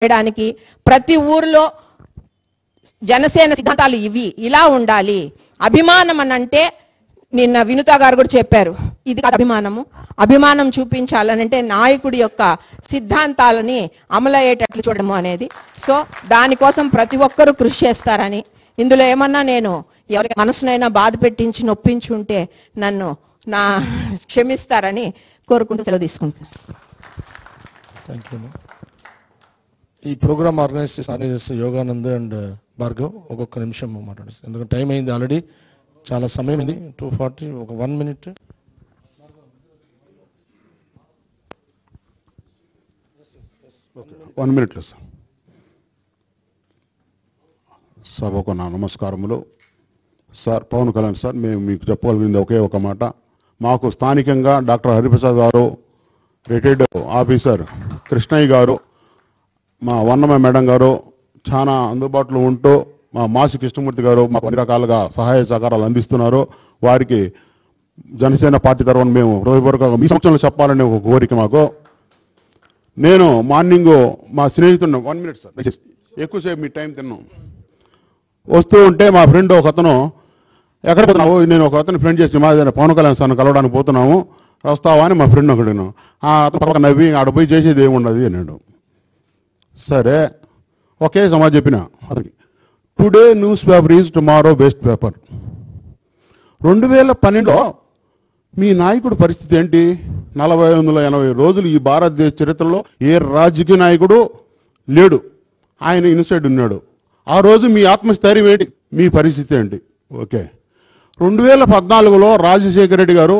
చేయడానికి ప్రతి ఊర్లో జనసేన సిద్ధాంతాలు ఇవి ఇలా ఉండాలి. అభిమానం అనంటే నిన్న వినుత గారు కూడా చెప్పారు, ఇది కాదు అభిమానము. అభిమానం చూపించాలనంటే నాయకుడి యొక్క సిద్ధాంతాలని అమలయ్యేటట్లు చూడడము అనేది. సో దానికోసం ప్రతి ఒక్కరూ కృషి చేస్తారని, ఇందులో ఏమన్నా నేను ఎవరికి మనసునైనా బాధ పెట్టించి నొప్పించి ఉంటే నన్ను క్షమిస్తారని కోరుకుంటూ సెలవు తీసుకుంటున్నాను. Thank you. ఈ ప్రోగ్రామ్ ఆర్గనైజ్ చేసే యోగానంద్ అండ్ భార్గవ్ ఒక్కొక్క నిమిషం మాట్లాడేస్తారు, ఎందుకంటే టైం అయింది ఆల్రెడీ, చాలా సమయం అయింది. 2:40 ఒక 1 minute. వన్ మినిట్లో సార్. సభకు నా నమస్కారములు. సార్ పవన్ కళ్యాణ్ సార్, మేము మీకు చెప్పగలిగింది ఒకే ఒక మాట. మాకు స్థానికంగా డాక్టర్ హరిప్రసాద్ గారు, రిటైర్డ్ ఆఫీసర్ కృష్ణయ్య గారు, మా వన్నమ్మ మేడం గారు చాలా అందుబాటులో ఉంటూ, మా మాసి కృష్ణమూర్తి గారు మాకు అన్ని రకాలుగా సహాయ సహకారాలు అందిస్తున్నారు. వారికి జనసేన పార్టీ తరఫున మేము హృదయపూర్వకంగా మీ సమక్షంలో చెప్పాలనే ఒక కోరిక మాకు. నేను మార్నింగ్ మా స్నేహితుడు 1 minute సార్, ఎక్కువసేపు మీ టైం తిన్నాం, వస్తూ ఉంటే మా ఫ్రెండ్ ఒక అతను, ఎక్కడ పోతున్నావు, నేను ఒక అతను ఫ్రెండ్ చేసి మా పవన్ కళ్యాణ్ సార్ని కలవడానికి పోతున్నాము, వస్తావా అని మా ఫ్రెండ్ ఒకడును. అతను పక్క నవ్వి ఆడ పోయి చేసేది ఏముండదు అన్నాడు. సరే ఒకే సమాజం చెప్పిన అతనికి, today newspaper is tomorrow best paper. 2012లో మీ నాయకుడు పరిస్థితి ఏంటి? 480 రోజులు ఈ భారతదేశ చరిత్రలో ఏ రాజకీయ నాయకుడు లేడు, ఆయన ఇన్సైడ్ ఉన్నాడు. ఆ రోజు మీ ఆత్మస్థైర్యం ఏంటి, మీ పరిస్థితి ఏంటి? ఓకే. 2014లో రాజశేఖర రెడ్డి గారు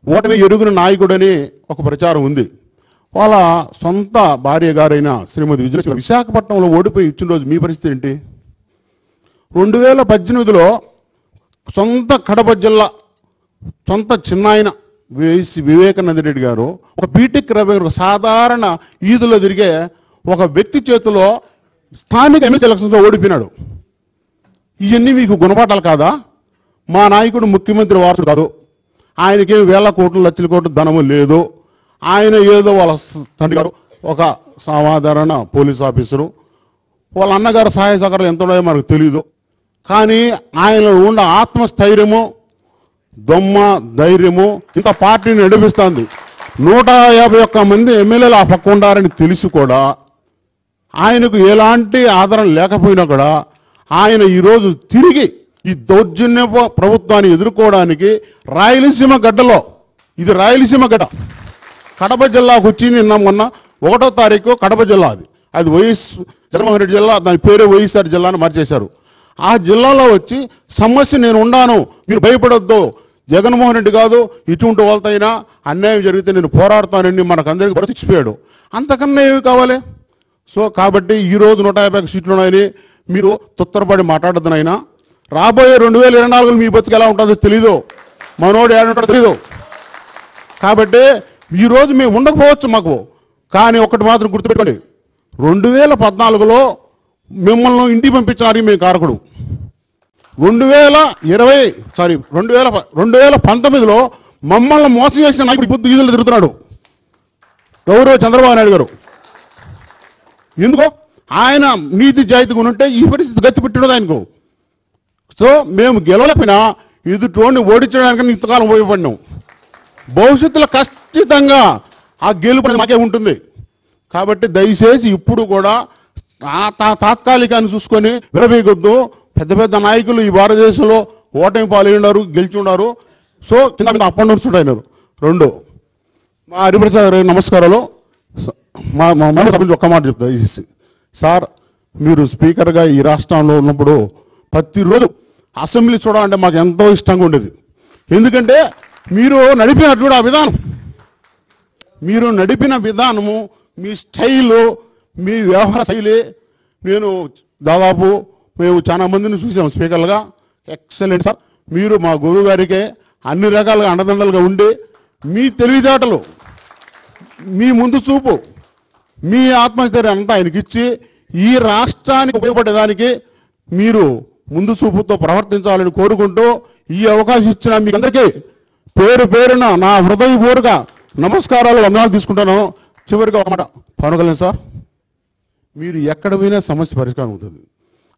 ఓటమి ఎరుగున నాయకుడని ఒక ప్రచారం ఉంది. వాళ్ళ సొంత భార్య గారైన శ్రీమతి విజయ విశాఖపట్నంలో ఓడిపోయి ఇచ్చిన రోజు మీ పరిస్థితి ఏంటి? 2018లో సొంత కడప జిల్లా సొంత చిన్నాయన వివేకానంద రెడ్డి గారు ఒక బీటెక్ రవి ఒక సాధారణ ఈదులో తిరిగే ఒక వ్యక్తి చేతిలో స్థానిక ఎమ్మెల్సీ ఎలక్షన్స్లో ఓడిపోయినాడు. ఇవన్నీ మీకు గుణపాఠాలు కాదా? మా నాయకుడు ముఖ్యమంత్రి వారసుడు కాదు, ఆయనకేమి వేల కోట్లు లక్షల కోట్లు ధనము లేదు. ఆయన ఏదో వాళ్ళ తండ్రి గారు ఒక సాధారణ పోలీస్ ఆఫీసరు, వాళ్ళ అన్నగారు సహాయ సహకారాలు ఎంత ఉన్నాయో మనకు తెలియదు. కానీ ఆయనలో ఉన్న ఆత్మస్థైర్యము, దొమ్మ ధైర్యము ఇంత పార్టీని నడిపిస్తుంది. 151 మంది ఎమ్మెల్యేలు ఆ పక్క ఉండారని తెలిసి కూడా ఆయనకు ఎలాంటి ఆదరణ లేకపోయినా కూడా ఆయన ఈరోజు తిరిగి ఈ దౌర్జన్య ప్రభుత్వాన్ని ఎదుర్కోవడానికి రాయలసీమ గడ్డలో, ఇది రాయలసీమ గడ్డ, కడప జిల్లాకు వచ్చి నిన్న మొన్న 1వ తారీఖు కడప జిల్లా, అది వైఎస్ జగన్మోహన్ రెడ్డి జిల్లా, దాని పేరే వైఎస్ఆర్ జిల్లా అని మార్చేశారు. ఆ జిల్లాలో వచ్చి సమస్య నేను ఉన్నాను, మీరు భయపడొద్దు, జగన్మోహన్ రెడ్డి కాదు ఇటువంటి వాళ్ళతైనా అన్యాయం జరిగితే నేను పోరాడతానని మనకందరికీ ప్రతిచ్చిపోయాడు. అంతకన్నా ఏమి కావాలి? సో కాబట్టి ఈరోజు 150 సీట్లు ఉన్నాయని మీరు తొత్తరపడి మాట్లాడద్దునైనా, రాబోయే 2024 మీ బతుకు ఎలా ఉంటుందో తెలీదు, మనోడు ఏడుంటాడో తెలీదు. కాబట్టి ఈరోజు మేము ఉండకపోవచ్చు మాకు, కానీ ఒకటి మాత్రం గుర్తుపెట్టుకోండి, 2014లో మిమ్మల్ని ఇంటికి పంపించడానికి మేము కారకుడు. 2019లో మమ్మల్ని మోసం చేసిన నాయకుడు ఇప్పుడు ఈదులు తిరుగుతున్నాడు, గౌరవ చంద్రబాబు నాయుడు గారు. ఎందుకో ఆయన నీతి జాయితీగా ఉంటే ఈ పరిస్థితి గతి పెట్టినది ఆయనకు. సో మేము గెలవలేకపోయినా ఎదుటోడిని ఓడించడానికి ఇంతకాలం ఉపయోగపడినాం. భవిష్యత్తులో ఖచ్చితంగా ఆ గెలుపు మాకే ఉంటుంది. కాబట్టి దయచేసి ఇప్పుడు కూడా తాత్కాలికాన్ని చూసుకొని విరవీగొద్దు. పెద్ద పెద్ద నాయకులు ఈ భారతదేశంలో ఓటమి పాలై ఉన్నారు, గెలిచి ఉన్నారు. సో కింద అప్ అండ్ డౌన్స్ ఉంటాయినారు. 2 మా హరిప్రసాద్ గారు నమస్కారాలు. మా మన సభ్యులు ఒక్క మాట చెప్తా సార్, మీరు స్పీకర్గా ఈ రాష్ట్రంలో ఉన్నప్పుడు ప్రతిరోజు అసెంబ్లీ చూడాలంటే మాకు ఎంతో ఇష్టంగా ఉండేది. ఎందుకంటే మీరు నడిపినటువంటి ఆ విధానం, మీరు నడిపిన విధానము, మీ స్టైలు, మీ వ్యవహార శైలి, నేను దాదాపు మేము చాలా మందిని చూసాము స్పీకర్లుగా. Excellent sir. మీరు మా గురువు గారికే అన్ని రకాలుగా అండదండలుగా ఉండి, మీ తెలివితేటలు, మీ ముందు చూపు, మీ ఆత్మస్థైర్యం అంతా ఆయనకి ఇచ్చి ఈ రాష్ట్రానికి ఉపయోగపడేదానికి మీరు ముందు చూపుతో ప్రవర్తించాలని కోరుకుంటూ ఈ అవకాశం ఇచ్చిన మీకు అందరికీ పేరు పేరున నా హృదయపూర్వక నమస్కారాలు, వందనాలు తీసుకుంటాను. చివరిగా ఒక మాట, పవన్ కళ్యాణ్ సార్, మీరు ఎక్కడ పోయినా సమస్య పరిష్కారం అవుతుంది.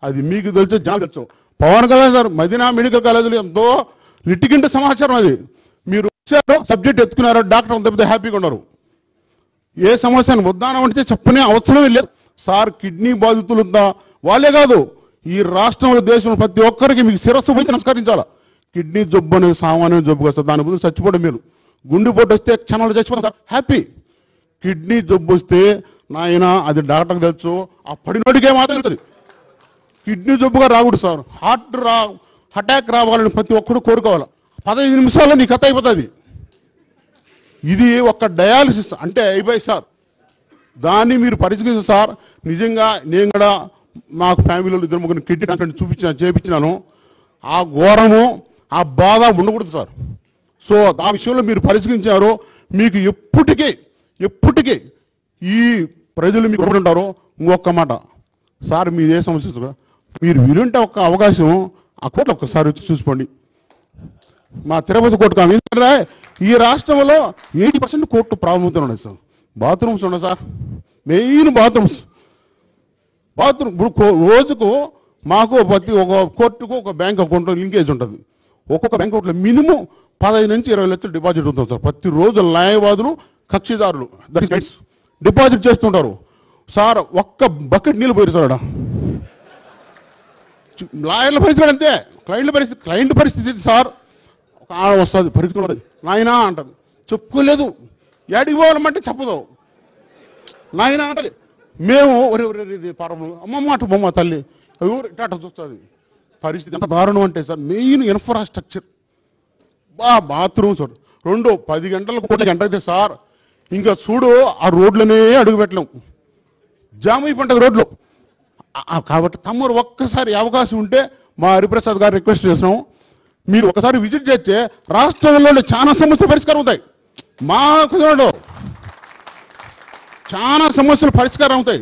అది మీకు తెలుసు, జనాలు తెలుసు. పవన్ కళ్యాణ్ గారు మదీనా మెడికల్ కాలేజీలో ఎంతో లిటిగెంట్ సమాచారం అది. మీరు వచ్చారో సబ్జెక్ట్ ఎత్తుకున్నారో డాక్టర్ అంత హ్యాపీగా ఉన్నారు. ఏ సమస్యను ఉద్దానం అంటే చెప్పనే అవసరమే లేదు సార్. కిడ్నీ బాధితులుందా వాళ్ళే కాదు, ఈ రాష్ట్రంలో దేశంలో ప్రతి ఒక్కరికి మీకు శిరస్సు పోయి నమస్కరించాలా. కిడ్నీ జబ్బు అనేది సామాన్య జబ్బు వస్తుంది, దాని బదులు చచ్చిపోవడం మీరు. గుండెపోటు వస్తే క్షణాలు చచ్చిపోతాం సార్, హ్యాపీ. కిడ్నీ జబ్బు వస్తే నాయన అది డాక్టర్కి తెలుసు, ఆ పడినోడికే మాత్రం తెలుస్తుంది. కిడ్నీ జబ్బుగా రాకూడదు సార్, అటాక్ రావాలని ప్రతి ఒక్కరు కోరుకోవాలి. 15 నిమిషాల్లో నీ కథ అయిపోతుంది. ఇది ఒక డయాలసిస్ అంటే అయిపోయి సార్, దాన్ని మీరు పరిశీలించారు సార్. నిజంగా నేను కూడా నాకు ఫ్యామిలీలో 2-3 కిడ్నీ ట్రాన్స్ప్లాంట్ చేయించినాను. ఆ ఘోరము ఆ బాధ ఉండకూడదు సార్. సో ఆ విషయంలో మీరు పరిశీలించారు. మీకు ఎప్పటికీ ఈ ప్రజలు మీకు ఉంటారు. ఇంకొక మాట సార్, మీరు ఏ సమస్య మీరు వినుంటే ఒక అవకాశం ఆ కోర్టు ఒక్కసారి వచ్చి చూసుకోండి. మా తిరుపతి కోర్టు ఎందుకంటే ఈ రాష్ట్రంలో 80% కోర్టు ప్రాబ్లంతో ఉన్నాయి సార్. బాత్రూమ్స్ ఉన్నాయి సార్, మెయిన్ బాత్రూమ్. ఇప్పుడు రోజుకు మాకు ప్రతి ఒక కోర్టుకు ఒక బ్యాంక్ అకౌంట్ లింకేజ్ ఉంటుంది. ఒక్కొక్క బ్యాంక్ అకౌంట్లో మినిమం 15 నుంచి 20 లక్షలు డిపాజిట్ అవుతుంది సార్. ప్రతిరోజు న్యాయవాదులు కక్షిదారులు డిపాజిట్ చేస్తుంటారు సార్. ఒక్క బకెట్ నీళ్ళు పోయారు సార్. లాయర్ల పరిస్థితి అంతే, క్లయింట్ పరిస్థితి సార్. ఒక ఆడ వస్తుంది పరిగెత్తున్నది, నాయనా అంటది, చెప్పుకోలేదు. ఏడికి పోవాలమ్మంటే చెప్పదు, నాయనా అంటది. మేము అమ్మమ్మ అటు బొమ్మ తల్లి ఎవరు ఇట్ట చూస్తుంది. పరిస్థితి ఎంత దారుణం అంటే సార్, మెయిన్ ఇన్ఫ్రాస్ట్రక్చర్ బాత్రూమ్ చూడు. 10 గంటలకు 1 గంట అయితే సార్ ఇంకా చూడు ఆ రోడ్లనే అడుగు పెట్టలేం, జామ్ అయిపోతుంది రోడ్లు. కాబట్టి తమ్ముడు ఒక్కసారి అవకాశం ఉంటే మా హరిప్రసాద్ గారు రిక్వెస్ట్ చేసినాము, మీరు ఒకసారి విజిట్ చేస్తే రాష్ట్రంలో చాలా సమస్యలు పరిష్కారం అవుతాయి. మాకు చాలా సమస్యలు పరిష్కారం అవుతాయి.